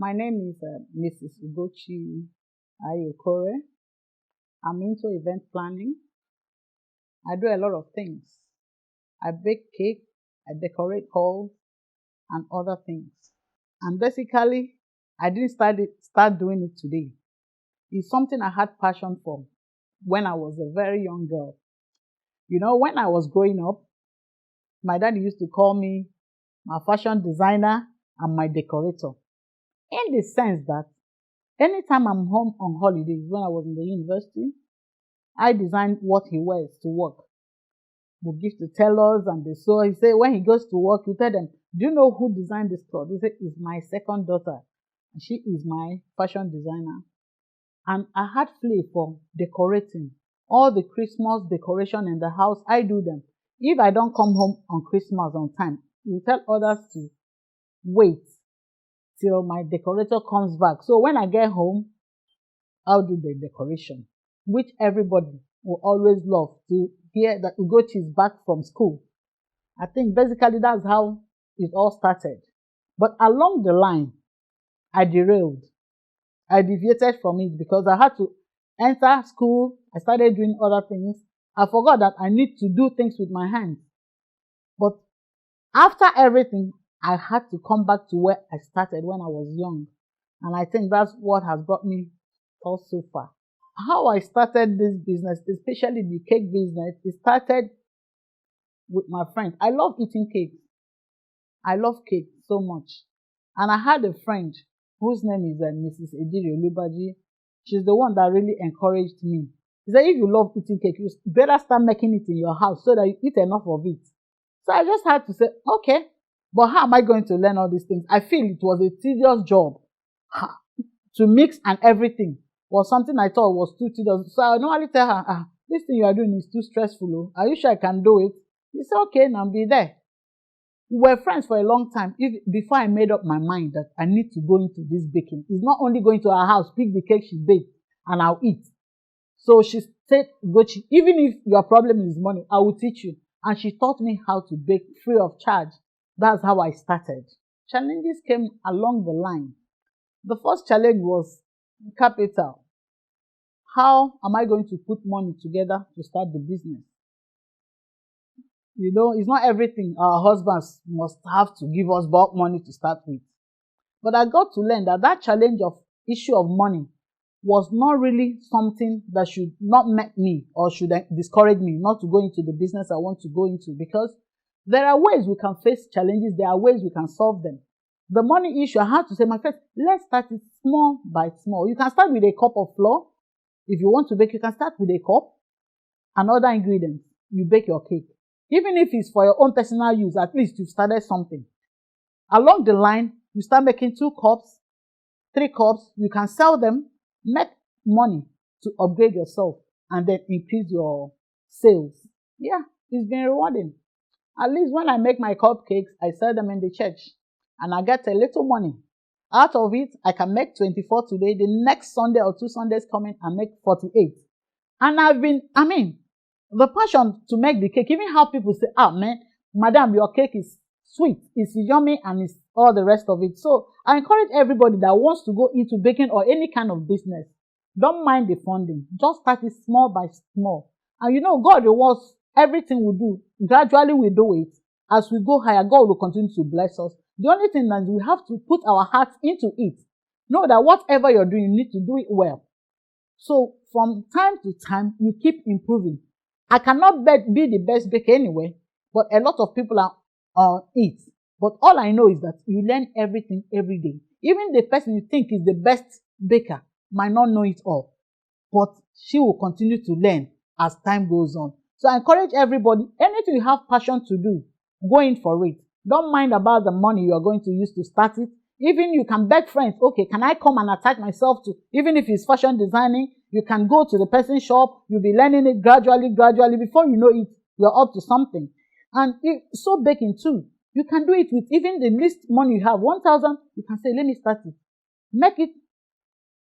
My name is Mrs. Ugochi Ayokore. I'm into event planning. I do a lot of things. I bake cake, I decorate halls, and other things. And basically, I didn't start doing it today. It's something I had passion for when I was a very young girl. When I was growing up, my dad used to call me my fashion designer and my decorator. In the sense that anytime I'm home on holidays when I was in the university, I design what he wears to work. We give to tailors and they sew. He say when he goes to work, you tell them, do you know who designed this cloth? He say, it's my second daughter. She is my fashion designer. And I had play for decorating. All the Christmas decoration in the house, I do them. If I don't come home on Christmas on time, you tell others to wait till my decorator comes back. So when I get home, I'll do the decoration, which everybody will always love to hear that Ugochi is back from school. I think basically that's how it all started. But along the line, I derailed. I deviated from it because I had to enter school. I started doing other things. I forgot that I need to do things with my hands. But after everything, I had to come back to where I started when I was young. And I think that's what has brought me all so far. How I started this business, especially the cake business, it started with my friend. I love eating cake. I love cake so much. And I had a friend whose name is Mrs. Ediri Olubaji. She's the one that really encouraged me. She said, if you love eating cake, you better start making it in your house so that you eat enough of it. So I just had to say, okay, but how am I going to learn all these things? I feel it was a tedious job to mix and everything was something I thought was too tedious. So I normally tell her, this thing you are doing is too stressful. Are you sure I can do it? She said, okay, now be there. We were friends for a long time. Before I made up my mind that I need to go into this baking. It's not only going to her house, pick the cake she baked, and I'll eat. So she said, Gochi, even if your problem is money, I will teach you. And she taught me how to bake free of charge. That's how I started. Challenges came along the line. The first challenge was capital. How am I going to put money together to start the business? It's not everything our husbands must have to give us bulk money to start with. But I got to learn that challenge of issue of money was not really something that should not make me or should discourage me not to go into the business I want to go into, because there are ways we can face challenges. There are ways we can solve them. The money issue, I had to say, my friend, let's start it small by small. You can start with a cup of flour. If you want to bake, you can start with a cup and other ingredients. You bake your cake. Even if it's for your own personal use, at least you've started something. Along the line, you start making 2 cups, 3 cups. You can sell them, make money to upgrade yourself, and then increase your sales. Yeah, it's been rewarding. At least when I make my cupcakes, I sell them in the church, and I get a little money. Out of it, I can make 24 today. The next Sunday or 2 Sundays coming, I make 48. And the passion to make the cake, even how people say, man, madam, your cake is sweet, it's yummy, and it's all the rest of it. So I encourage everybody that wants to go into baking or any kind of business, don't mind the funding. Just start it small by small. And God rewards everything we do. Gradually we do it. As we go higher, God will continue to bless us. The only thing that we have to put our hearts into it. Know that whatever you're doing, you need to do it well. So from time to time, you keep improving. I cannot be the best baker anyway, but a lot of people are on it. But all I know is that you learn everything every day. Even the person you think is the best baker might not know it all, but she will continue to learn as time goes on. So I encourage everybody, anything you have passion to do, go in for it. Don't mind about the money you are going to use to start it. Even you can beg friends, okay, can I come and attach myself to, even if it's fashion designing, you can go to the person's shop, you'll be learning it gradually. Before you know it, you're up to something. And so baking too. You can do it with even the least money you have, 1,000, you can say, let me start it. Make it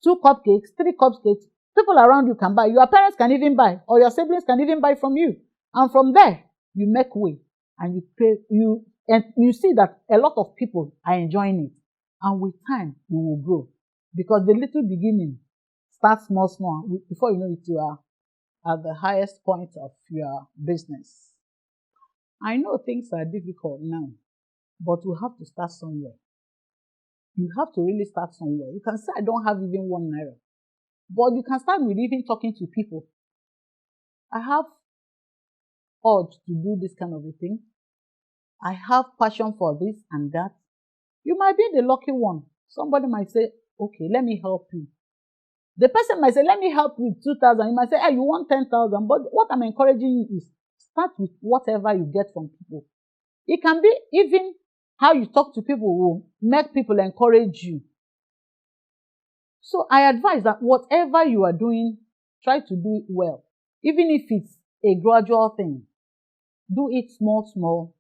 2 cupcakes, 3 cupcakes. People around you can buy. Your parents can even buy, or your siblings can even buy from you. And from there, you make way. And you see that a lot of people are enjoying it. And with time, you will grow. Because the little beginning starts small, small. Before you know it, you are at the highest point of your business. I know things are difficult now, but we have to start somewhere. You have to really start somewhere. You can say, I don't have even 1 naira. But you can start with even talking to people. I have urge to do this kind of a thing. I have passion for this and that. You might be the lucky one. Somebody might say, okay, let me help you. The person might say, let me help with 2,000. You might say, hey, you want 10,000. But what I'm encouraging you is start with whatever you get from people. It can be even how you talk to people will make people encourage you. So I advise that whatever you are doing, try to do it well. Even if it's a gradual thing, do it small, small.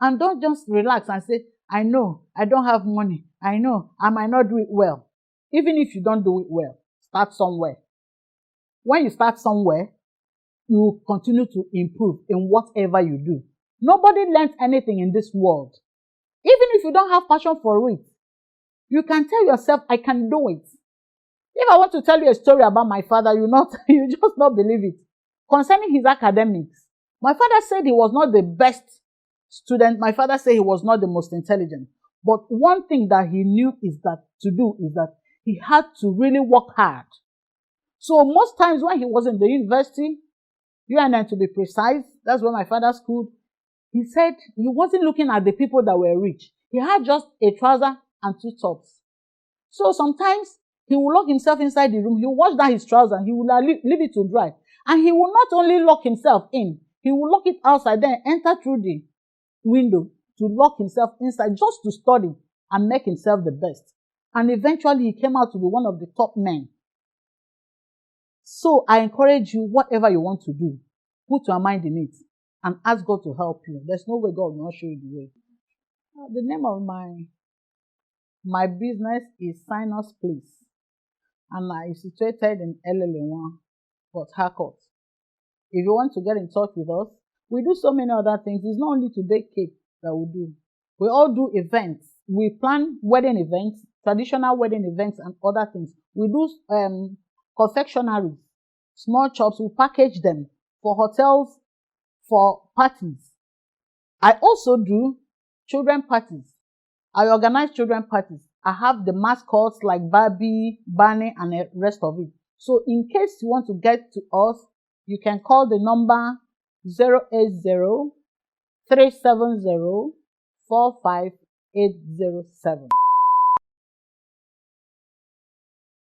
And don't just relax and say, I know, I don't have money. I know, I might not do it well. Even if you don't do it well, start somewhere. When you start somewhere, you will continue to improve in whatever you do. Nobody learns anything in this world. Even if you don't have passion for it, you can tell yourself, I can do it. If I want to tell you a story about my father, you just not believe it. Concerning his academics, my father said he was not the best student. My father said he was not the most intelligent. But one thing that he knew is that he had to really work hard. So most times when he was in the university, UNN to be precise, that's where my father schooled, he said he wasn't looking at the people that were rich. He had just a trouser and 2 tops. So sometimes he will lock himself inside the room. He will wash down his trouser. He will leave it to dry. And he will not only lock himself in, he will lock it outside, then enter through the window to lock himself inside just to study and make himself the best. And eventually he came out to be one of the top men. So I encourage you, whatever you want to do, put your mind in it and ask God to help you. There's no way God will not show you the way. The name of my business is Sinus Place, and I situated in LL1, Port Harcourt. If you want to get in touch with us, we do so many other things. It's not only to bake cake that we do. We all do events. We plan wedding events, traditional wedding events, and other things. We do confectionery, small shops. We package them for hotels, for parties. I also do children parties. I organize children parties. I have the mascots like Barbie, Barney, and the rest of it. So in case you want to get to us, you can call the number 080-370-45807.